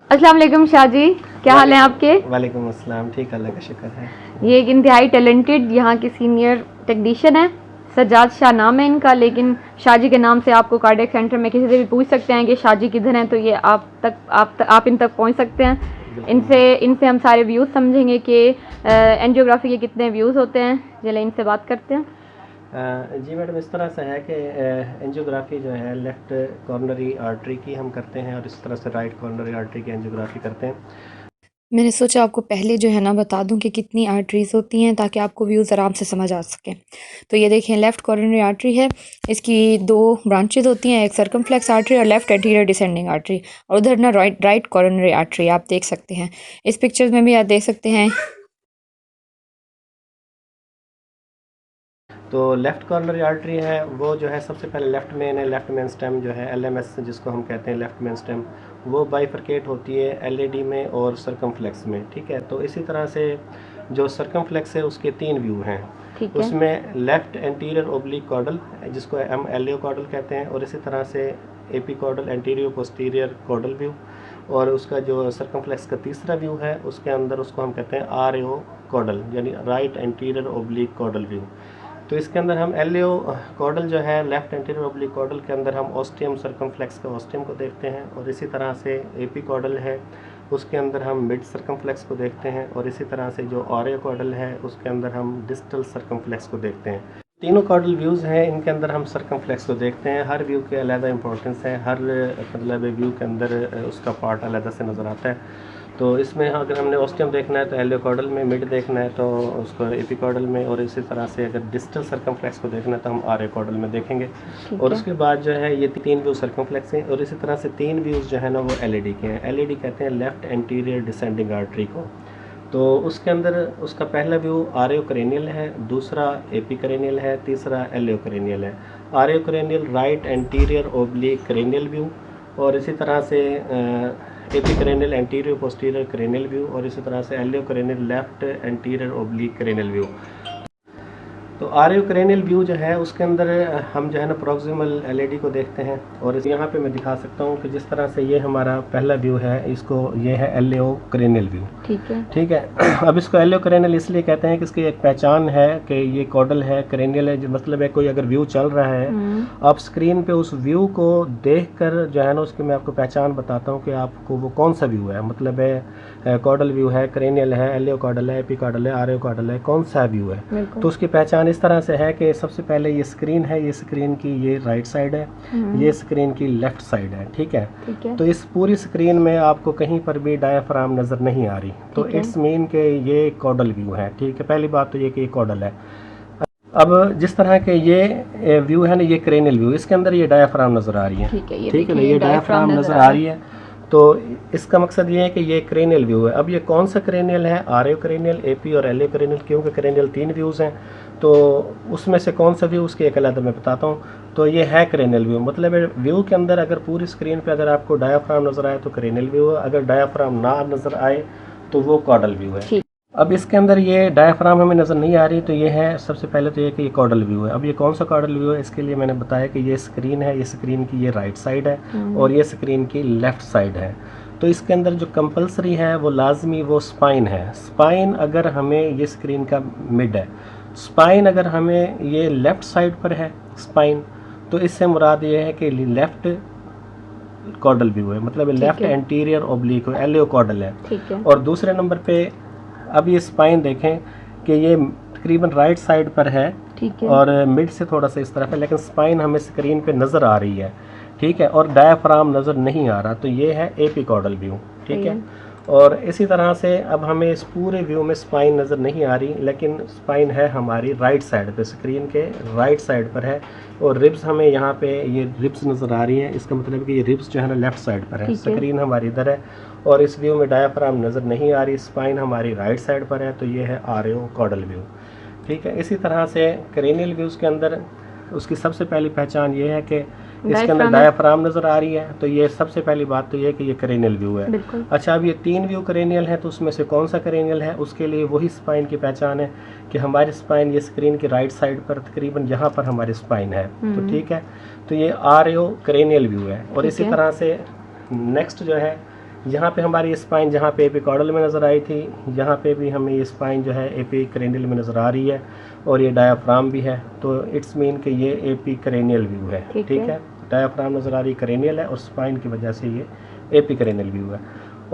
अस्सलाम वालेकुम शाह जी, क्या हाल है आपके? वालेकुम अस्सलाम। ठीक, अल्लाह का शुक्र है। ये एक इंतहाई टैलेंटेड यहाँ के सीनियर टेक्नीशियन है, सज्जाद शाह नाम है इनका, लेकिन शाह जी के नाम से आपको कार्डियक सेंटर में किसी से भी पूछ सकते हैं कि शाह जी किधर हैं, तो ये आप इन तक पहुँच सकते हैं। इनसे हम सारे व्यूज़ समझेंगे कि एंजियोग्राफी के कितने व्यूज़ होते हैं। चलिए इनसे बात करते हैं। जी मैडम, इस तरह से है कि एंजियोग्राफी जो है लेफ़्ट कॉर्नरी आर्टरी की हम करते हैं और इस तरह से राइट कॉर्नरी आर्टरी की एंजियोग्राफी करते हैं। मैंने सोचा आपको पहले जो है ना बता दूं कि कितनी आर्टरीज़ होती हैं ताकि आपको व्यूज़ आराम से समझ आ सके। तो ये देखें, लेफ़्ट कॉर्नरी आर्टरी है, इसकी दो ब्रांचेज होती हैं, एक सर्कमफ्लेक्स आर्टरी और लेफ़्ट एंटीरियर डिसेंडिंग आर्टरी, और उधर ना राइट कॉर्नरी आर्टरी आप देख सकते हैं। इस पिक्चर्स में भी आप देख सकते हैं। तो लेफ़्ट कॉर्नरी आर्टरी है वो जो है सबसे पहले लेफ़्ट मेन स्टेम जो है LMS जिसको हम कहते हैं लेफ़्ट मेन स्टेम, वो बाइफरकेट होती है LAD में और सर्कमफ्लेक्स में। ठीक है, तो इसी तरह से जो सर्कमफ्लेक्स है उसके 3 व्यू हैं। उसमें लेफ़्ट एंटीरियर ओब्लिक कॉर्डल जिसको हम LAO कॉर्डल कहते हैं, और इसी तरह से AP caudal anterior posterior caudal view, और उसका जो सर्कमफ्लेक्स का तीसरा व्यू है उसके अंदर उसको हम कहते हैं RAO कॉर्डल, यानी right anterior oblique caudal view. तो इसके अंदर हम LAO कॉर्डल जो है लेफ़्ट एंटीरियर ओब्लिक कॉर्डल के अंदर हम ऑस्टियम सर्कमफ्लेक्स का ऑस्टियम को देखते हैं, और इसी तरह से AP कॉर्डल है उसके अंदर हम मिड सर्कमफ्लेक्स को देखते हैं, और इसी तरह से जो RAO कॉर्डल है उसके अंदर हम डिस्टल सर्कमफ्लेक्स को देखते हैं। तीनों कॉर्डल व्यूज़ हैं, इनके अंदर हम सर्कमफ्लेक्स को देखते हैं। हर व्यू के अलग इंपॉर्टेंस है, हर मतलब व्यू के अंदर उसका पार्ट अलग से नज़र आता है। तो इसमें अगर हमने ऑस्टियम देखना है तो LAO कॉर्डल में, मिड देखना है तो उसको AP कॉर्डल में, और इसी तरह से अगर डिस्टल सर्कमफ्लेक्स को देखना है तो हम RAO कॉर्डल में देखेंगे। और उसके बाद जो है ये 3 व्यू सर्कमफ्लेक्स हैं, और इसी तरह से 3 व्यूज़ जो है ना वो LAD के हैं। LAD कहते हैं लेफ़्ट एंटीरियर डिसेंडिंग आर्टरी को। तो उसके अंदर उसका पहला व्यू RAO क्रेनियल है, दूसरा AP क्रेनियल है, तीसरा LAO क्रेनियल है। RAO cranial right anterior oblique cranial view, और इसी तरह से AP cranial anterior posterior cranial view, और इसी तरह से LAO cranial left anterior oblique cranial view. तो RAO क्रेनियल व्यू जो है उसके अंदर हम जो है ना प्रॉक्सिमल LAD को देखते हैं, और यहाँ पे मैं दिखा सकता हूँ कि जिस तरह से ये हमारा पहला व्यू है, इसको ये है LAO क्रेनियल व्यू। ठीक है अब इसको LAO क्रेनियल इसलिए कहते हैं कि इसकी एक पहचान है कि ये कॉर्डल है, क्रेनियल है, जो मतलब है कोई अगर व्यू चल रहा है आप स्क्रीन पे उस व्यू को देख कर जो है ना उसकी मैं आपको पहचान बताता हूँ कि आपको वो कौन सा व्यू है, मतलब है कॉर्डल व्यू है, क्रेनियल है, LAO कॉर्डल है, AP कॉर्डल है, RAO कॉर्डल है, कौन सा व्यू है। तो उसकी पहचान इस तरह से है कि सबसे पहले ये स्क्रीन है, ये स्क्रीन की ये राइट साइड है, ये स्क्रीन की लेफ्ट साइड है। ठीक है, तो इस पूरी स्क्रीन में आपको कहीं पर भी डायाफ्राम नज़र नहीं आ रही, तो इट्स मीन के ये कॉर्डल व्यू है। ठीक है, पहली बात तो ये कि ये कॉर्डल है। अब जिस तरह के ये व्यू है ना, ये क्रेनियल व्यू, इसके अंदर ये डायाफ्राम नज़र आ रही है। ठीक है ना, ये डायाफ्राम नज़र आ रही है, तो इसका मकसद ये है कि ये क्रेनियल व्यू है। अब ये कौन सा क्रेनियल है, RAO क्रेनियल, AP और LAO क्रेनियल, क्योंकि क्रेनियल 3 व्यूज़ हैं, तो उसमें से कौन सा व्यू उसकी एक अलग मैं बताता हूँ। तो ये है क्रेनियल व्यू, मतलब व्यू के अंदर अगर पूरी स्क्रीन पे अगर आपको डायाफ्राम नज़र आए तो क्रेनियल व्यू है, अगर डायाफ्राम ना नज़र आए तो वो कॉर्डल व्यू है। अब इसके अंदर ये डायाफ्राम हमें नज़र नहीं आ रही, तो ये है सबसे पहले तो ये कि ये कॉर्डल व्यू है। अब ये कौन सा कॉर्डल व्यू है, इसके लिए मैंने बताया कि ये स्क्रीन है, ये स्क्रीन की ये राइट साइड है और ये स्क्रीन की लेफ़्ट साइड है। तो इसके अंदर जो कंपलसरी है वो लाजमी वो स्पाइन है। स्पाइन अगर हमें ये स्क्रीन का मिड है, स्पाइन अगर हमें ये लेफ़्ट साइड पर है स्पाइन, तो इससे मुराद ये है कि लेफ़्ट कॉर्डल व्यू है, मतलब left anterior oblique LAO caudal है। और दूसरे नंबर पे अब ये स्पाइन देखें कि ये तकरीबन राइट साइड पर है, और मिड से थोड़ा सा इस तरफ है, लेकिन स्पाइन हमें स्क्रीन पे नज़र आ रही है। ठीक है, और डायाफ्राम नज़र नहीं आ रहा, तो ये है AP कॉर्डल व्यू। ठीक है, और इसी तरह से अब हमें इस पूरे व्यू में स्पाइन नज़र नहीं आ रही, लेकिन स्पाइन है हमारी राइट साइड पे, स्क्रीन के राइट साइड पर है, और रिब्स हमें यहाँ पे ये रिब्स नज़र आ रही हैं। इसका मतलब कि ये रिब्स जो है ना लेफ़्ट साइड पर है, स्क्रीन हमारी इधर है, और इस व्यू में डायाफ्राम नज़र नहीं आ रही, स्पाइन हमारी राइट साइड पर है, तो ये है RAO कॉर्डल व्यू। ठीक है, इसी तरह से क्रेनियल व्यूज़ के अंदर उसकी सबसे पहली पहचान ये है कि इसके अंदर डायाफ्राम नज़र आ रही है, तो ये सबसे पहली बात तो ये कि ये क्रेनियल व्यू है। अच्छा, अब ये 3 व्यू क्रेनियल है, तो उसमें से कौन सा क्रेनियल है, उसके लिए वही स्पाइन की पहचान है कि हमारी स्पाइन ये स्क्रीन की राइट साइड पर तकरीबन यहाँ पर हमारी स्पाइन है। तो ठीक है, तो ये RAO क्रेनियल व्यू है। और इसी तरह से नेक्स्ट जो है यहाँ पे हमारी स्पाइन जहाँ पे एपिकॉर्डल में नज़र आई थी, यहाँ पे भी हमें ये स्पाइन जो है एपिक्रेनियल में नज़र आ रही है और ये डायाफ्राम भी है, तो इट्स मीन कि ये एपिक्रेनियल व्यू है। ठीक है, डायाफ्राम नज़र आ रही क्रेनियल है और स्पाइन की वजह से ये एपिक्रेनियल व्यू है।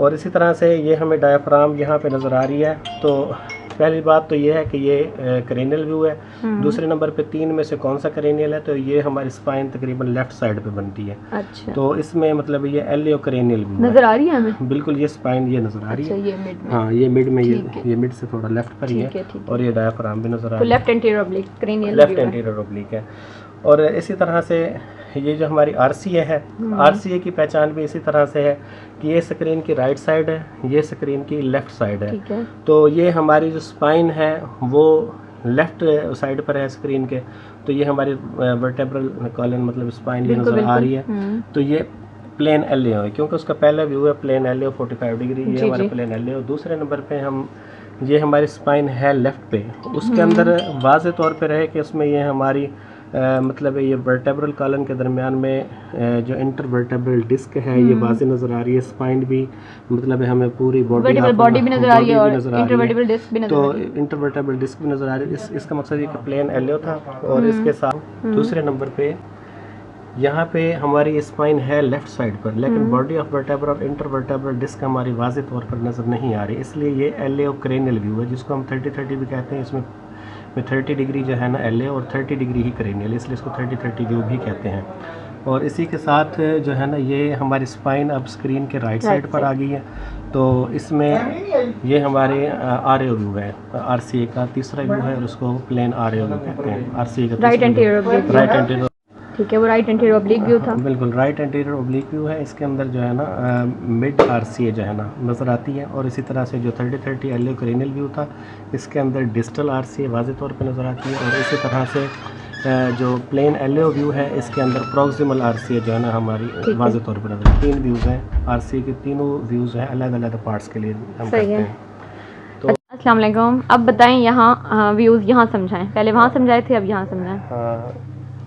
और इसी तरह से ये हमें डायाफ्राम यहाँ पे नज़र आ रही है। तो पहली बात तो ये है कि ये क्रेनियल व्यू है। दूसरे नंबर पे 3 में से कौन सा क्रेनियल है, तो ये हमारी स्पाइन तकरीबन लेफ्ट साइड पे बनती है। अच्छा, तो इसमें मतलब ये एलियो क्रेनियल व्यू नज़र आ रही है हमें बिल्कुल, ये स्पाइन ये नज़र आ रही है। ये मिड में, हाँ ये मिड में, ये मिड से थोड़ा लेफ्ट पर ही है और ये डायाफ्राम भी नज़र आ रहा है। Left anterior oblique cranial, left anterior oblique है। और इसी तरह से ये जो हमारी आरसीए है, आरसीए की पहचान भी इसी तरह से है कि ये स्क्रीन की राइट साइड है, ये स्क्रीन की लेफ्ट साइड है। तो ये हमारी जो स्पाइन है वो लेफ्ट साइड पर है स्क्रीन के, तो ये हमारी वर्टेब्रल कॉलन मतलब स्पाइन ये नज़र आ रही है। तो ये प्लेन एलियो है क्योंकि उसका पहला व्यू है प्लेन एलियो 45 डिग्री, ये हमारा प्लेन एलियो। दूसरे नंबर पे हम ये हमारी स्पाइन है लेफ्ट पे, उसके अंदर वाज़े तौर पे रहे कि उसमें ये हमारी मतलब ये वर्टेब्रल कॉलन के दरमियान में जो इंटरवर्टेब्रल डिस्क है ये वाज़े नज़र आ रही है। स्पाइन भी मतलब हमें पूरी बॉडी भी नज़र आ रही है और इंटरवर्टेब्रल डिस्क भी नज़र आ रही है। तो इंटरवर्टेब्रल डिस्क भी नज़र आ रही है। इसका मकसद ये कि प्लेन एलियो था। और इसके साथ दूसरे नंबर पे यहाँ पे हमारी स्पाइन है लेफ्ट साइड पर, लेकिन बॉडी ऑफ वर्टेब्रा और इंटरवर्टेब्रल डिस्क हमारी वाज़े तौर पर नज़र नहीं आ रही, इसलिए ये एलियो क्रेनियल व्यू है जिसको हम 30-30 भी कहते हैं। इसमें 30 डिग्री जो है ना एलियो और 30 डिग्री ही क्रेनियल, इसलिए इसको 30-30 व्यू भी कहते हैं। और इसी के साथ जो है ना ये हमारी स्पाइन अब स्क्रीन के राइट साइड पर आ गई है। तो इसमें ये हमारे आरएओ व्यू है, आरसीए का तीसरा व्यू है और उसको प्लेन आरएओ व्यू कहते हैं। आरसीए का राइट एंटीरियर, ठीक है, वो राइट एंटीरियर ऑब्लिक व्यू था। बिल्कुल राइट एंटीरियर ऑब्लिक व्यू है। इसके अंदर जो है ना मिड आरसीए जो है ना नज़र आती है। और इसी तरह से जो 30-30 एलियो क्रेनियल व्यू था इसके अंदर डिस्टल आरसीए वाज़े तौर पे नज़र आती है। और इसी तरह से जो प्लेन एलियो व्यू है इसके अंदर प्रॉक्सिमल आरसीए जो है ना हमारी वाज़े तौर पे नज़र। 3 व्यूज़ हैं आरसीए के, तीनों व्यूज़ हैं अलग अलग पार्ट्स के लिए हम करते हैं। तो अस्सलाम वालेकुम, अब बताएं यहाँ व्यूज़ यहाँ समझाएं, पहले वहाँ समझाए थे अब यहाँ समझाएं। हाँ,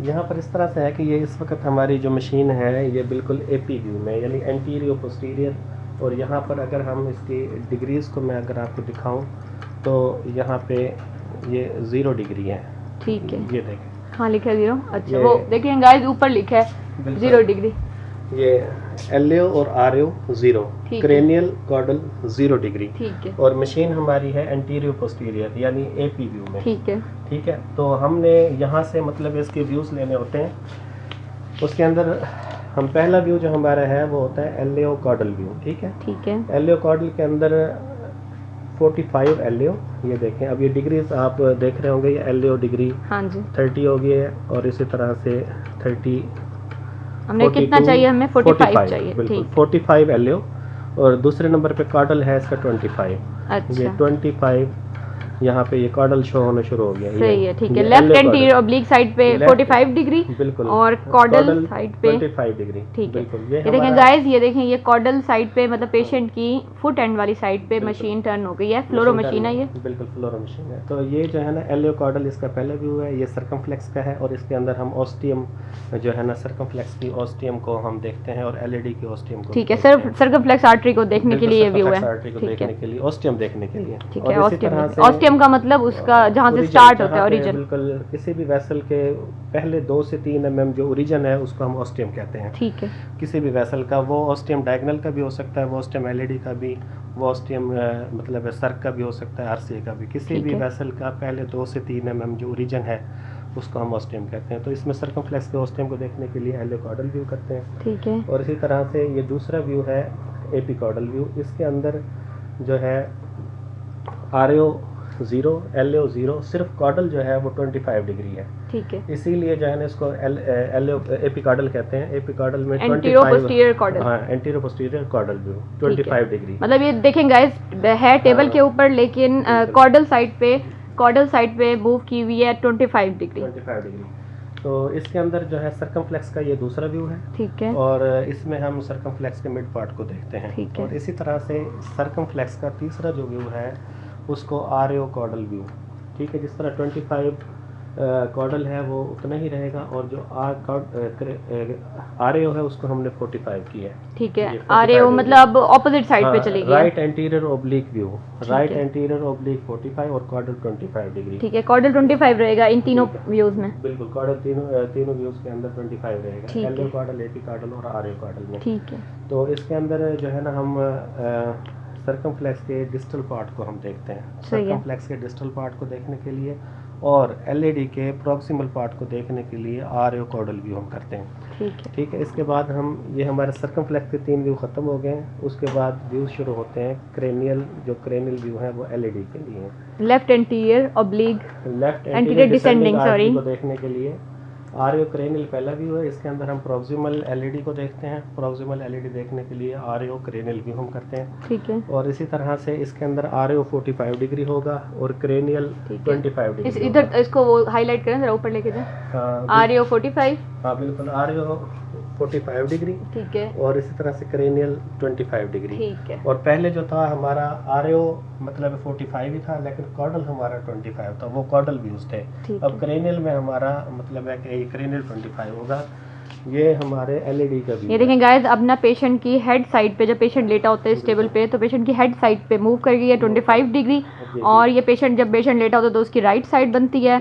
यहाँ पर इस तरह से है कि ये इस वक्त हमारी जो मशीन है ये बिल्कुल एपी व्यू में यानी एंटीरियर पोस्टीरियर। और यहाँ पर अगर हम इसकी डिग्रीज़ को मैं अगर आपको दिखाऊं तो यहाँ पे ये 0 डिग्री है। ठीक है, ये देखें हाँ लिखा है 0। अच्छा वो देखें गाइस ऊपर लिखा है 0 डिग्री। ये एलियो और आरएओ 0, क्रेनियल कॉर्डल 0 डिग्री। ठीक है, और मशीन हमारी है एंटीरियर पोस्टीरियर यानी एपी व्यू में। ठीक है, ठीक है। तो हमने यहाँ से मतलब इसके व्यूज़ लेने होते हैं। उसके अंदर हम पहला व्यू जो हमारा है वो होता है एलियो कॉर्डल व्यू। ठीक है, ठीक है। एलियो कॉर्डल के अंदर 45 एलियो, ये देखें अब ये डिग्रीज आप देख रहे होंगे, ये एलियो डिग्री हाँ जी 30 हो गई है। और इसी तरह से 30 हमने 42, कितना चाहिए हमें 45 चाहिए। बिल्कुल 45 एलियो। और दूसरे नंबर पे कॉर्डल है इसका 25। अच्छा, ये 25 यहाँ पे ये कॉर्डल शो होना शुरू हो गया। सही है, ठीक है। लेफ्ट एंटीरियर ऑब्लिक साइड पे 45 डिग्री बिल्कुल और कॉर्डल साइड पे 25 डिग्री। ठीक है, ये देखें गाइस, ये देखें ये कॉर्डल साइड पे मतलब पेशेंट की फुट एंड वाली साइड पे मशीन टर्न हो गई है। फ्लोरो मशीन है ये, बिल्कुल फ्लोरो मशीन है। तो ये जो है ना एलियो कॉर्डल इसका पहला व्यू है, ये सर्कमफ्लेक्स का है। और इसके अंदर हम ऑस्टियम जो है ना सर्कमफ्लेक्स की ऑस्टियम को हम देखते हैं और एलईडी की ऑस्टियम को। ठीक है, सर्कमफ्लेक्स आर्टरी को देखने के लिए ये व्यू है। आर्टरी को देखने के लिए, ऑस्टियम देखने के लिए। ठीक है, ऑस्टियम का मतलब उसका जहाँ से स्टार्ट होता है ओरिजिन। बिल्कुल, किसी भी वेसल के पहले 2 से 3 mm जो ओरिजिन है उसको हम ऑस्टियम कहते हैं। ठीक है, किसी भी वेसल का, वो ऑस्टियम डायगोनल का भी हो सकता है, वो ऑस्टियम एलईडी का भी, वो ऑस्टियम मतलब सर्क का भी हो सकता है, आरसीए का भी। किसी भी वेसल का पहले 2 से 3 mm जो ओरिजिन है उसको हम ऑस्टियम कहते हैं। तो इसमें सर्कमफ्लेक्स के ऑस्टियम को देखने के लिए एलियो कॉर्डल व्यू करते हैं। ठीक है। और इसी तरह से ये दूसरा व्यू है एपिकॉर्डल व्यू। इसके अंदर जो है आरएओ 0, एलियो 0, सिर्फ कॉर्डल जो है वो 25 डिग्री है। ठीक है, इसीलिए जो है ना इसको एलियो एपिकॉर्डल कहते हैं। एपिकॉर्डल में एंटीरियर पोस्टीरियर कॉर्डल, हाँ anterior posterior caudal view 25 degree. मतलब ये देखें गाइस है टेबल के ऊपर, लेकिन कॉर्डल साइड पे मूव की हुई है 25 डिग्री। तो इसके अंदर जो है सर्कमफ्लेक्स का ये दूसरा व्यू है। ठीक है, और इसमें हम सर्कमफ्लेक्स के मिड पार्ट को देखते हैं। ठीक है। और इसी तरह से सर्कमफ्लेक्स का तीसरा जो व्यू है उसको आरएओ कॉर्डल व्यू। ठीक है, जिस तरह 25 कॉर्डल है वो उतना ही रहेगा, और जो RAO है उसको हमने 45 किया है। ठीक ये है, 45 RAO डिग्री। मतलब ऑपोजिट साइड पे चलेगी। Right anterior oblique view, right है। एंटीरियर ओब्लिक 45 और कॉर्डल 25 डिग्री। ठीक है, कॉर्डल 25 रहेगा इन तीनों व्यूज में। बिल्कुल, कॉर्डल तीनों व्यूज के अंदर 25 रहेगा, ठीक है। LAO कॉर्डल, AP कॉर्डल और RAO कॉर्डल में। ठीक है। तो इसके अंदर जो है ना हम सर्कमफ्लेक्स के डिस्टल पार्ट को हम देखते हैं। सही है। सर्कमफ्लेक्स के डिस्टल पार्ट को देखने के लिए और LED के प्रॉक्सिमल पार्ट को देखने के लिए RAO कॉर्डल व्यू हम करते हैं। ठीक है। ठीक है, इसके बाद हम ये हमारे सर्कमफ्लेक्स के 3 व्यू ख़त्म हो गए हैं। उसके बाद व्यू शुरू होते हैं क्रेनियल, जो क्रेनियल व्यू है वो LED के लिए है। Left anterior oblique left anterior descending, sorry, को देखने के लिए RAO क्रेनियल पहला व्यू है। इसके अंदर हम प्रॉक्सिमल LED को देखते हैं। प्रॉक्सिमल LED देखने के लिए RAO क्रेनियल व्यू हम करते हैं। ठीक है। और इसी तरह से इसके अंदर RAO 45 डिग्री होगा और क्रेनियल 25 डिग्री इधर इसको वो हाईलाइट करें जरा, ऊपर लेके जाए। RAO 45। हाँ बिल्कुल, RAO 45 डिग्री। ठीक है। और इसी तरह से क्रेनियल 25 डिग्री। ठीक है। और पहले जो था हमारा RAO मतलब 45 ही था, लेकिन कॉर्डल हमारा 25 था, वो कॉर्डल व्यूज थे। अब क्रेनियल में हमारा मतलब है कि क्रेनियल 25 होगा। ये हमारे LED का व्यू ये देखें गाइस, अब ना पेशेंट की हेड साइड पे, जब पेशेंट लेटा होता है इस टेबल पे, तो पेशेंट की हेड साइड पे मूव कर गई है 25 डिग्री। और ये पेशेंट जब पेशेंट लेटा होता है तो उसकी राइट साइड बनती है।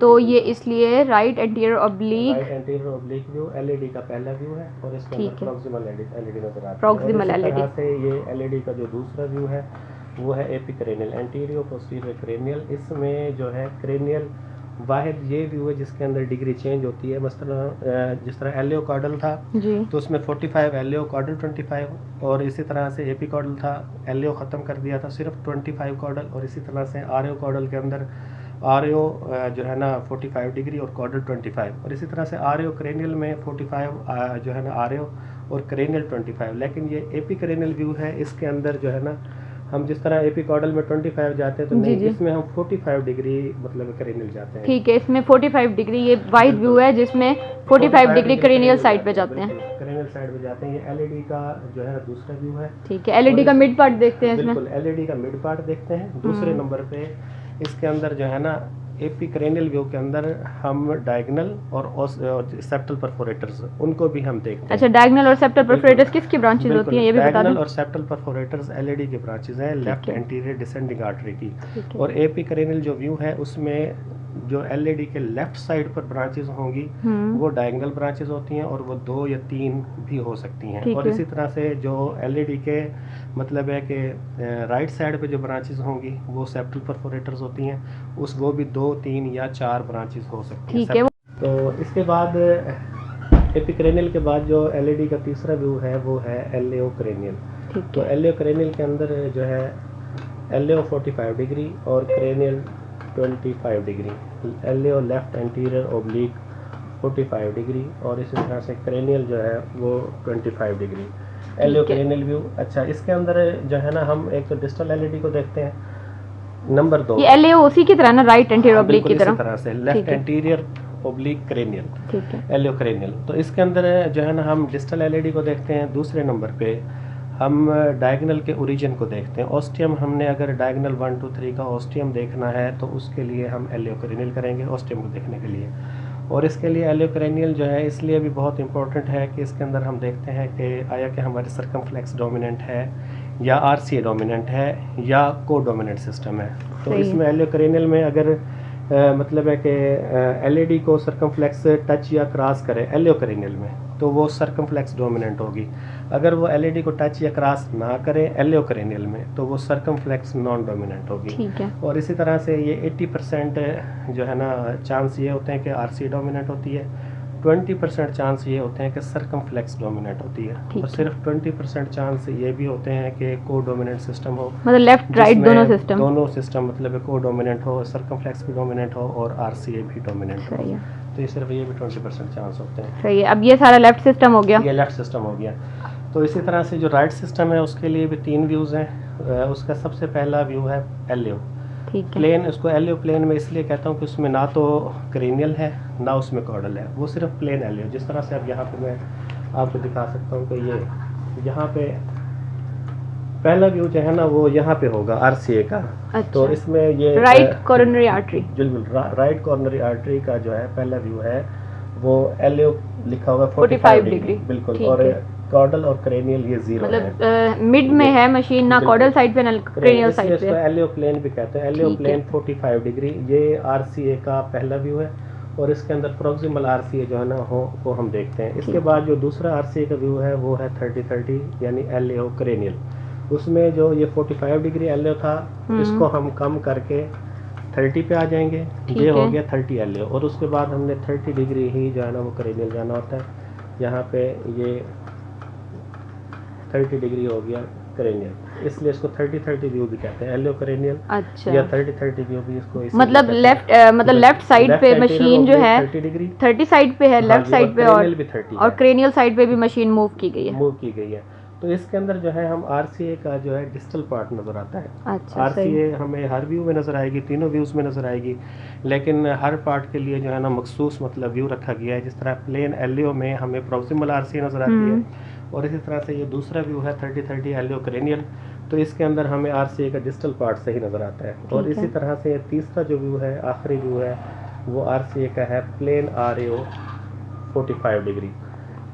तो ये इसलिए right anterior oblique view LED का पहला व्यू है। और इसके अंदर प्रॉक्सिमल LED नजर आता है। प्रॉक्सिमल और इसी LED तरह से ये LED का जो दूसरा व्यू है वो है AP cranial, anterior posterior cranial. इसमें जो है क्रेनियल वाहिद ये व्यू है जिसके अंदर डिग्री चेंज होती है। मसलन जिस तरह LAO कॉर्डल था जी, तो उसमें 45, LAO कॉर्डल 25, और इसी तरह से AP कॉर्डल था, LAO ख़त्म कर दिया था, सिर्फ 25 कॉर्डल। और इसी तरह से RAO कॉर्डल के अंदर RAO जो है ना 45 डिग्री और कॉर्डल 25। और इसी तरह से RAO क्रेनियल में 45 जो है ना RAO और क्रेनियल 25। लेकिन ये AP क्रेनियल व्यू है, इसके अंदर जो है ना हम जिस तरह AP कॉर्डल में 25 जाते हैं तो नहीं, इसमें हम 45 डिग्री मतलब क्रेनियल जाते हैं। ठीक है, इसमें 45 डिग्री ये वाइड व्यू है जिसमें 45 डिग्री क्रेनियल साइड पे जाते हैं। क्रेनियल साइड पे जाते हैं। ये LED का जो है दूसरा व्यू है। ठीक है, LED का मिड पार्ट देखते हैं इसमें। बिल्कुल, LED का मिड पार्ट देखते हैं। दूसरे नंबर पे इसके अंदर जो है ना AP क्रेनियल व्यू के अंदर हम डायगोनल और सेप्टल परफोरेटर्स उनको भी हम देखते हैं। अच्छा, डायगोनल और सेप्टल परफोरेटर्स किसकी ब्रांचेस होती हैं ये भी बता दें। डायगोनल और सेप्टल परफोरेटर्स LED की ब्रांचेस हैं, लेफ्ट एंटीरियर डिसेंडिंग आर्टरी की। और AP क्रेनियल जो व्यू है उसमें जो LED के लेफ्ट साइड पर ब्रांचेस होंगी वो डायगोनल ब्रांचेस होती हैं, और वो 2 या 3 भी हो सकती हैं। और इसी तरह से जो LED के मतलब है कि राइट साइड पे जो ब्रांचेस होंगी वो सेप्टल परफोरेटर्स होती हैं, वो भी 2, 3 या 4 ब्रांचेस हो सकती हैं। तो इसके बाद AP क्रेनियल के बाद जो LED का तीसरा व्यू है वो है LAO क्रेनियल। तो LAO क्रेनियल के अंदर जो है LAO 45 डिग्री और cranial 25 degree. LAO left anterior oblique 45 degree और इसी तरह से क्रेनियल जो है वो 25 डिग्री। LAO cranial view. अच्छा, इसके अंदर जो है ना हम एक तो डिस्टल LED को देखते हैं, नंबर 2 ये LAO उसी की तरह ना, राइट एंटीरियर ऑब्लिक की तरह से लेफ्ट एंटीरियर ओब्लिक क्रेनियल, ठीक है, LAO क्रेनियल। तो इसके अंदर जो है ना हम डिस्टल LED को देखते हैं। दूसरे नंबर पे हम डायगोनल के ओरिजिन को देखते हैं। ऑस्टियम हमने अगर डायगोनल 1, 2, 3 का ऑस्टियम देखना है तो उसके लिए हम LAO क्रेनियल करेंगे ऑस्टियम को देखने के लिए। और इसके लिए LAO क्रेनियल जो है इसलिए भी बहुत इंपॉर्टेंट है कि इसके अंदर हम देखते हैं कि आया कि हमारे सर्कमफ्लेक्स डोमिनेंट है या RCA डोमिनेंट है या को डोमिनेंट सिस्टम है। तो इसमें LAO क्रेनियल में अगर मतलब है कि LED को सर्कमफ्लेक्स टच या क्रॉस करे LAO क्रेनियल में तो वो सर्कमफ्लेक्स डोमिनेंट होगी। अगर वो LED को टच या क्रॉस ना करे LAO क्रेनियल में तो वो सर्कमफ्लेक्स नॉन डोमिनेंट होगी। ठीक है। और इसी तरह से ये 80% जो है ना चांस ये होते हैं कि RCA डोमिनेंट होती है, 20% चांस ये होते हैं कि सर्कमफ्लेक्स डोमिनेंट होती है, और सिर्फ 20% चांस ये भी होते हैं कि को डोमिनेंट सिस्टम हो, मतलब लेफ्ट राइट दोनों सिस्टम मतलब को डोमिनेंट हो, सर्कमफ्लेक्स भी डोमिनेंट हो और RCA भी डोमिनेंट हो। तो ये सिर्फ ये भी 20% चांस होते हैं। सही है। अब ये सारा लेफ्ट सिस्टम हो गया, ये लेफ्ट सिस्टम हो गया। तो इसी तरह से जो राइट सिस्टम है उसके लिए भी 3 व्यूज़ हैं। उसका सबसे पहला व्यू है LAO प्लेन। इसको LAO प्लेन में इसलिए कहता हूँ कि उसमें ना तो क्रेनियल है ना उसमें कॉर्डल है, वो सिर्फ प्लेन LAO। जिस तरह से अब यहाँ पे मैं आपको दिखा सकता हूँ कि ये यहाँ पे पहला व्यू जो है ना वो यहाँ पे होगा RCA का। अच्छा। तो इसमें ये राइट कॉर्नरी आर्टरी। बिल्कुल राइट कॉर्नरी आर्टरी का जो है पहला व्यू है वो LO लिखा होगा 45 45 डिग्री। बिल्कुल। ठीक और है। कॉर्डल और क्रेनियल ये 0 है। मतलब मिड में है मशीन, ना बिल्कुल। कॉर्डल साइड पे ना क्रेनियल इसलिए साइड इसको पे। LO प्लेन भी कहते हैं। LO ठीक प्लेन है। 45 डिग्री ये RCA का पहला व्यू है। और इसके अंदर प्रोक्सिमल RCA जो है ना वो हम देखते हैं। इसके ठीक बाद जो दूसरा RCA का व्यू है वो है 30-30 यानी LAO क्रेनियल। उसमें जो ये 45 डिग्री LAO था इसको हम कम करके 30 पे आ जाएंगे। ठीक ये हो है। गया 30 LAO। और उसके बाद हमने 30 डिग्री ही जो है ना वो क्रेनियल जाना होता है। यहाँ पे ये 30 डिग्री हो गया क्रेनियल, इसलिए इसको 30-30 व्यू भी कहते हैं। LO क्रेनियल अच्छा। या 30-30 व्यू भी इसको इसीलिए मतलब कहते हैं। लेफ्ट लेफ्ट साइड लेफ्ट पे साइड मशीन जो है 30 डिग्री 30 साइड पे है, हाँ लेफ्ट जी, साइड पे, क्रेनियल भी 30 और है। क्रेनियल साइड पे भी मशीन मूव की गई है। मूव की गई है। तो इसके अंदर जो है हम RCA का जो है डिस्टल पार्ट नज़र आता है। अच्छा, सही। RCA हमें हर व्यू में नज़र आएगी, तीनों व्यूज़ में नज़र आएगी, लेकिन हर पार्ट के लिए जो है ना मखसूस मतलब व्यू रखा गया है। जिस तरह प्लेन LO में हमें प्रोक्सिमल RCA नज़र आती है, और इसी तरह से ये दूसरा व्यू है 30-30 LO क्रेनियल, तो इसके अंदर हमें RCA का डिस्टल पार्ट सही नज़र आता है। और ठीक इसी है। तरह से तीसरा जो व्यू है, आखिरी व्यू है, वो RCA का है प्लेन RAO 45 डिग्री।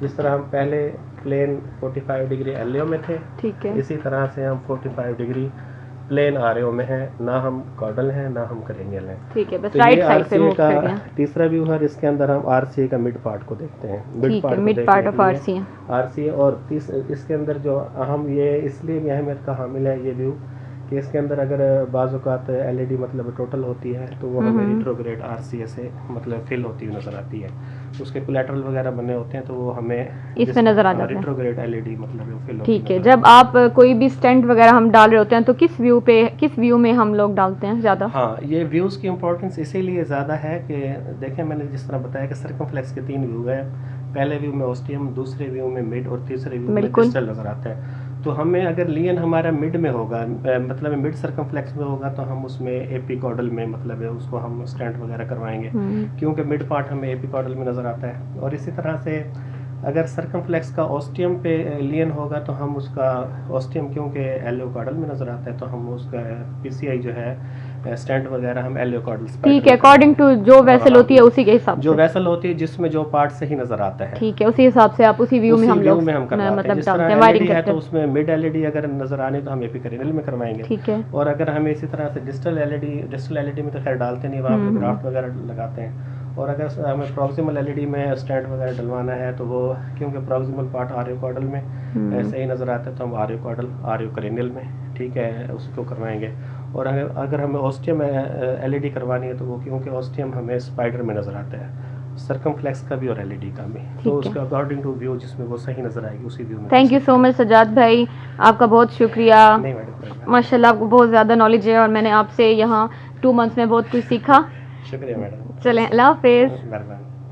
जिस तरह हम पहले प्लेन 45 डिग्री LAO में थे, ठीक है। इसी तरह से हम 45 डिग्री प्लेन RAO में हैं, ना हम कॉर्डल हैं ना हम क्रेनियल हैं। ठीक है, बस तो राइट ये साइड पे RCA मूव का कर गया। तीसरा व्यू है। इसके अंदर हम RCA का मिड पार्ट को देखते हैं। ठीक है, मिड पार्ट ऑफ RCA। और इसके अंदर जो अहम ये इसलिए भी अहमियत का हामिल है ये व्यू कि इसके अंदर अगर बाज़ औक़ात LED मतलब टोटल होती है तो वो हमें रिट्रोग्रेड RCA से मतलब फिल होती हुई नज़र आती है। उसके कोलैटरल वगैरह बने होते हैं तो वो हमें इसमें नज़र आ जाता है। रिट्रोग्रेड LED मतलब वो फिल होती ठीक है। नज़र जब आप कोई भी स्टेंट वगैरह हम डाल रहे होते हैं तो किस व्यू में हम लोग डालते हैं ज़्यादा? हाँ, ये व्यूज़ की इंपॉर्टेंस इसीलिए ज़्यादा है कि देखें मैंने जिस तरह बताया कि सर्कमफ्लेक्स के 3 व्यू है। पहले व्यू में ओस्टियम, दूसरे व्यू में मिड और तीसरे व्यू में बिल्कुल। डिस्टल नज़र आता है। तो हमें अगर लियन हमारा मिड में होगा मतलब मिड सर्कमफ्लेक्स में होगा तो हम उसमें एपिकॉर्डल में मतलब है उसको हम स्टेंट वगैरह करवाएंगे, क्योंकि मिड पार्ट हमें एपिकॉर्डल में नज़र आता है। और इसी तरह से अगर सर्कमफ्लेक्स का ओस्टियम पे लियन होगा तो हम उसका ओस्टियम क्योंकि LO कॉर्डल में नज़र आता है तो हम उसका PCI जो है स्टेंट वगैरह हम LO कॉर्डल। ठीक है, अकॉर्डिंग टू जो वेसल होती है उसी के हिसाब जो से। वेसल होती है जिसमें जो पार्ट सही नज़र आता है, ठीक है, उसी हिसाब से आप उसी व्यू में हम लोग करवाते हैं। मतलब जिस डालते तरह हैं, LED वायरिंग है करते तो हैं। उसमें मिड LED अगर नज़र आने तो हम एपिकॉर्डियल में करवाएंगे। ठीक है। और अगर हमें इसी तरह से डिजिटल LED में तो खैर डालते नहीं, वहाँ पर ग्राफ्ट वगैरह लगाते हैं। और अगर हमें प्रॉक्सिमल LED में स्टैंड वगैरह डलवाना है तो वो क्योंकि प्रॉक्सिमल पार्ट RAO कॉर्डल में सही नज़र आता है तो हम RAO कॉर्डल RAO क्रेनियल में ठीक है उसको करवाएंगे। और अगर हमें ओस्टियम LED करवानी है तो वो क्योंकि ओस्टियम हमें स्पाइडर में नज़र आता है, सर्कमफ्लेक्स का भी और LED का भी, तो उसका अकॉर्डिंग टू व्यू जिसमें वो सही नज़र आएगी उसी व्यू में। Thank you so much Sajjad भाई, आपका बहुत शुक्रिया। नहीं मैडम, माशाल्लाह आपको बहुत ज़्यादा नॉलेज है और मैंने आपसे यहाँ 2 मंथ्स में बहुत कुछ सीखा। शुक्रिया मैडम। चलें, अल्लाह हाफिज़। मेहरबानी।